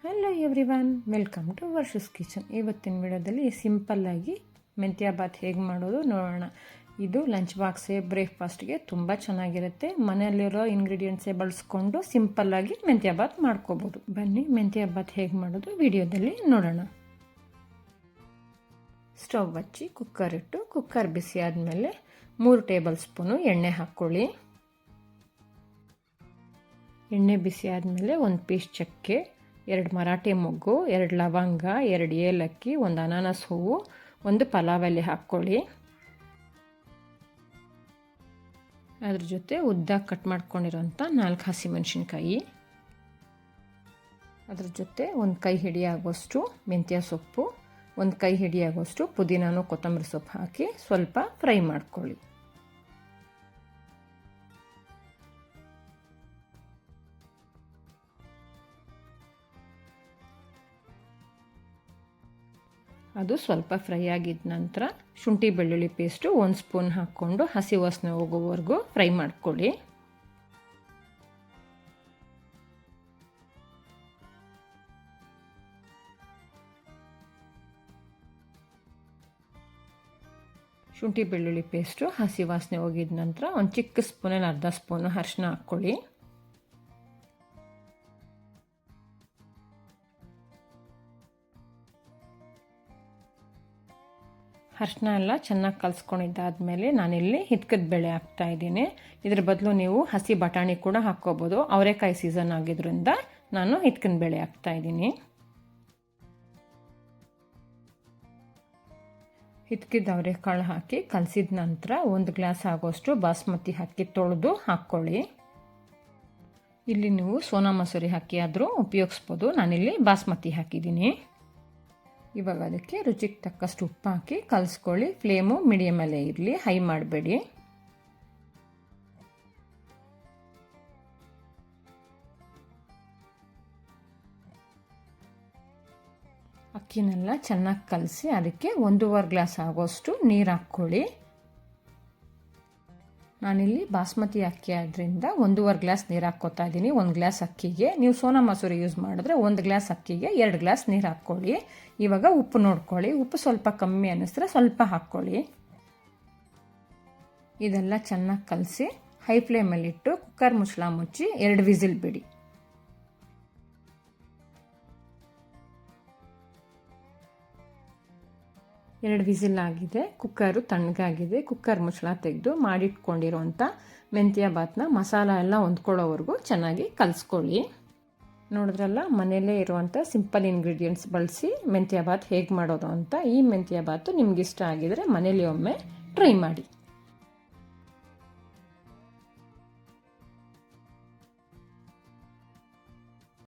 Hello everyone, welcome to Varsha's kitchen. ಇವತ್ತಿನ ವಿಡಿಯೋದಲ್ಲಿ ಸಿಂಪಲ್ಲಾಗಿ ಮೆಂತ್ಯ ಬಾತ್ ಹೇಗೆ ಮಾಡೋದು ನೋಡೋಣ. ಇದು ಲಂಚ್ ಬಾಕ್ಸೇ ಬ್ರೇಕ್ಫಾಸ್ಟ್ಗೆ ತುಂಬ ಚೆನ್ನಾಗಿರುತ್ತೆ. ಮನೆಯಲ್ಲಿರೋ ಇಂಗ್ರೀಡಿಯೆಂಟ್ಸೇ ಬಳಸ್ಕೊಂಡು ಸಿಂಪಲ್ಲಾಗಿ ಮೆಂತ್ಯ ಬಾತ್ ಮಾಡ್ಕೋಬೋದು. ಬನ್ನಿ ಮೆಂತ್ಯ ಬಾತ್ ಹೇಗೆ ಮಾಡೋದು ವಿಡಿಯೋದಲ್ಲಿ ನೋಡೋಣ. ಸ್ಟವ್ ಹಚ್ಚಿ ಕುಕ್ಕರ್ ಇಟ್ಟು ಕುಕ್ಕರ್ ಬಿಸಿ ಆದಮೇಲೆ 3 ಟೇಬಲ್ ಸ್ಪೂನು ಎಣ್ಣೆ ಹಾಕ್ಕೊಳ್ಳಿ. ಎಣ್ಣೆ ಬಿಸಿ ಆದಮೇಲೆ 1 ಪೀಸ್ ಚಕ್ಕೆ, 2 ಮರಾಠಿ ಮೊಗ್ಗು, 2 ಲವಂಗ, 2 ಏಲಕ್ಕಿ, 1 ಅನಾನಸ್ ಹೂವು, 1 ಪಲಾವ್ ಎಲೆ ಹಾಕ್ಕೊಳ್ಳಿ. ಅದ್ರ ಜೊತೆ ಉದ್ದ ಕಟ್ ಮಾಡ್ಕೊಂಡಿರೋಂಥ 4 ಹಸಿಮೆಣಸಿನ್ಕಾಯಿ, ಅದ್ರ ಜೊತೆ 1 ಕೈ ಹಿಡಿಯಾಗುವಷ್ಟು ಮೆಂತ್ಯ ಸೊಪ್ಪು, 1 ಕೈ ಹಿಡಿಯಾಗುವಷ್ಟು ಪುದೀನಾನು ಕೊತ್ತಂಬರಿ ಸೊಪ್ಪು ಹಾಕಿ ಸ್ವಲ್ಪ ಫ್ರೈ ಮಾಡ್ಕೊಳ್ಳಿ. ಅದು ಸ್ವಲ್ಪ ಫ್ರೈ ಆಗಿದ ನಂತರ ಶುಂಠಿ ಬೆಳ್ಳುಳ್ಳಿ ಪೇಸ್ಟು 1 ಸ್ಪೂನ್ ಹಾಕ್ಕೊಂಡು ಹಸಿ ವಾಸನೆ ಹೋಗೋವರೆಗೂ ಫ್ರೈ ಮಾಡ್ಕೊಳ್ಳಿ. ಶುಂಠಿ ಬೆಳ್ಳುಳ್ಳಿ ಪೇಸ್ಟು ಹಸಿ ವಾಸನೆ ಹೋಗಿದ ನಂತರ 1 ಚಿಕ್ಕ ಸ್ಪೂನಲ್ಲಿ ಅರ್ಧ ಸ್ಪೂನು ಅರಿಶಿನ ಹಾಕ್ಕೊಳ್ಳಿ. ಅರಿಶಿನ ಎಲ್ಲ ಚೆನ್ನಾಗಿ ಕಲಿಸ್ಕೊಂಡಿದ್ದಾದಮೇಲೆ ನಾನಿಲ್ಲಿ ಹಿತ್ಕದ ಬೇಳೆ ಹಾಕ್ತಾಯಿದ್ದೀನಿ. ಇದ್ರ ಬದಲು ನೀವು ಹಸಿ ಬಟಾಣಿ ಕೂಡ ಹಾಕ್ಕೋಬೋದು. ಅವರೆಕಾಯಿ ಸೀಸನ್ ಆಗಿದ್ದರಿಂದ ನಾನು ಹಿತ್ಕಿನ ಬೇಳೆ ಹಾಕ್ತಾಯಿದ್ದೀನಿ. ಹಿತ್ಕಿದ ಅವರೆಕಾಳು ಹಾಕಿ ಕಲಸಿದ ನಂತರ 1 ಗ್ಲಾಸ್ ಆಗೋಷ್ಟು ಬಾಸ್ಮತಿ ಅಕ್ಕಿ ತೊಳೆದು ಹಾಕ್ಕೊಳ್ಳಿ. ಇಲ್ಲಿ ನೀವು ಸೋನಾ ಮಸೂರಿ ಅಕ್ಕಿ ಆದರೂ ಉಪಯೋಗಿಸ್ಬೋದು. ನಾನಿಲ್ಲಿ ಬಾಸ್ಮತಿ ಹಾಕಿದ್ದೀನಿ. ಇವಾಗ ಅದಕ್ಕೆ ರುಚಿಗೆ ತಕ್ಕಷ್ಟು ಉಪ್ಪು ಹಾಕಿ ಕಲಿಸ್ಕೊಳ್ಳಿ. ಫ್ಲೇಮು ಮೀಡಿಯಮಲ್ಲೇ ಇರಲಿ, ಹೈ ಮಾಡಬೇಡಿ. ಅಕ್ಕಿನೆಲ್ಲ ಚೆನ್ನಾಗಿ ಕಲಸಿ ಅದಕ್ಕೆ 1.5 ಗ್ಲಾಸ್ ಆಗೋಷ್ಟು ನೀರು ಹಾಕ್ಕೊಳ್ಳಿ. ನಾನಿಲ್ಲಿ ಬಾಸ್ಮತಿ ಅಕ್ಕಿ ಆದ್ದರಿಂದ 1.5 ಗ್ಲಾಸ್ ನೀರು ಹಾಕ್ಕೋತಾ ಇದ್ದೀನಿ 1 ಗ್ಲಾಸ್ ಅಕ್ಕಿಗೆ. ನೀವು ಸೋನಾ ಮಸೂರಿ ಯೂಸ್ ಮಾಡಿದ್ರೆ 1 ಗ್ಲಾಸ್ ಅಕ್ಕಿಗೆ 2 ಗ್ಲಾಸ್ ನೀರು ಹಾಕ್ಕೊಳ್ಳಿ. ಇವಾಗ ಉಪ್ಪು ನೋಡ್ಕೊಳ್ಳಿ. ಉಪ್ಪು ಸ್ವಲ್ಪ ಕಮ್ಮಿ ಅನ್ನಿಸಿದ್ರೆ ಸ್ವಲ್ಪ ಹಾಕ್ಕೊಳ್ಳಿ. ಇದೆಲ್ಲ ಚೆನ್ನಾಗಿ ಕಲಸಿ ಹೈ ಫ್ಲೇಮಲ್ಲಿಟ್ಟು ಕುಕ್ಕರ್ ಮುಚ್ಚಳ ಮುಚ್ಚಿ 2 ವಿಸಿಲ್ ಬಿಡಿ. ಎರಡು ವಿಸಿಲ್ ಆಗಿದೆ. ಕುಕ್ಕರು ತಣ್ಣಗಾಗಿದೆ. ಕುಕ್ಕರ್ ಮುಚ್ಚಳ ತೆಗೆದು ಮಾಡಿಟ್ಕೊಂಡಿರೋಂಥ ಮೆಂತ್ಯ ಬಾತ್ನ ಮಸಾಲ ಎಲ್ಲ ಹೊಂದ್ಕೊಳ್ಳೋವರೆಗೂ ಚೆನ್ನಾಗಿ ಕಲಿಸ್ಕೊಳ್ಳಿ. ನೋಡಿದ್ರಲ್ಲ, ಮನೆಯಲ್ಲೇ ಇರುವಂಥ ಸಿಂಪಲ್ ಇಂಗ್ರೀಡಿಯೆಂಟ್ಸ್ ಬಳಸಿ ಮೆಂತ್ಯ ಬಾತ್ ಹೇಗೆ ಮಾಡೋದು ಅಂತ. ಈ ಮೆಂತ್ಯ ಬಾತು ನಿಮ್ಗೆ ಇಷ್ಟ ಆಗಿದರೆ ಮನೇಲಿ ಒಮ್ಮೆ ಟ್ರೈ ಮಾಡಿ.